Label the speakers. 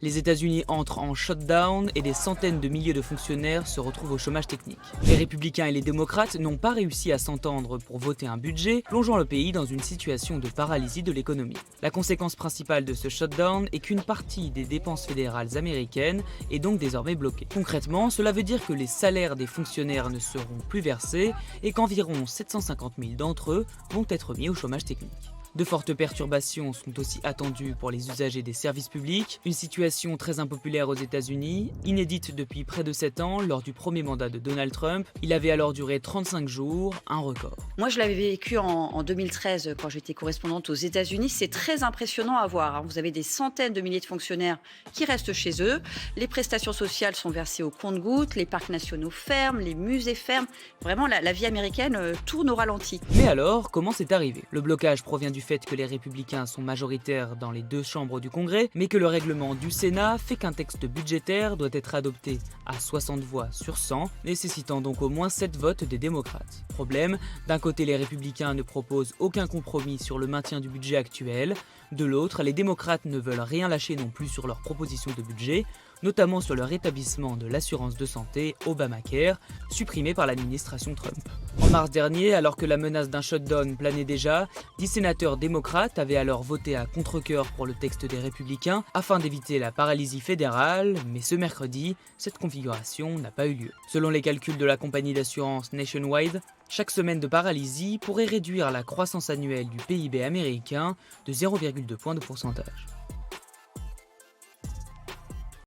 Speaker 1: Les États-Unis entrent en shutdown et des centaines de milliers de fonctionnaires se retrouvent au chômage technique. Les républicains et les démocrates n'ont pas réussi à s'entendre pour voter un budget, plongeant le pays dans une situation de paralysie de l'économie. La conséquence principale de ce shutdown est qu'une partie des dépenses fédérales américaines est donc désormais bloquée. Concrètement, cela veut dire que les salaires des fonctionnaires ne seront plus versés et qu'environ 750 000 d'entre eux vont être mis au chômage technique. De fortes perturbations sont aussi attendues pour les usagers des services publics, une situation très impopulaire aux États-Unis, inédite depuis près de 7 ans lors du premier mandat de Donald Trump. Il avait alors duré 35 jours, un record.
Speaker 2: Moi, je l'avais vécu en 2013 quand j'étais correspondante aux États-Unis. C'est très impressionnant à voir, hein. Vous avez des centaines de milliers de fonctionnaires qui restent chez eux. Les prestations sociales sont versées au compte-gouttes, les parcs nationaux ferment, les musées ferment. Vraiment, la vie américaine tourne au ralenti.
Speaker 1: Mais alors, comment c'est arrivé? Le blocage provient du fait que les républicains sont majoritaires dans les deux chambres du Congrès, mais que le règlement du Sénat fait qu'un texte budgétaire doit être adopté à 60 voix sur 100, nécessitant donc au moins 7 votes des démocrates. Problème, d'un côté les républicains ne proposent aucun compromis sur le maintien du budget actuel, de l'autre les démocrates ne veulent rien lâcher non plus sur leur proposition de budget, notamment sur le rétablissement de l'assurance de santé Obamacare, supprimée par l'administration Trump. En mars dernier, alors que la menace d'un shutdown planait déjà, 10 sénateurs démocrates avaient alors voté à contre-cœur pour le texte des républicains afin d'éviter la paralysie fédérale, mais ce mercredi, cette configuration n'a pas eu lieu. Selon les calculs de la compagnie d'assurance Nationwide, chaque semaine de paralysie pourrait réduire la croissance annuelle du PIB américain de 0,2 points de pourcentage.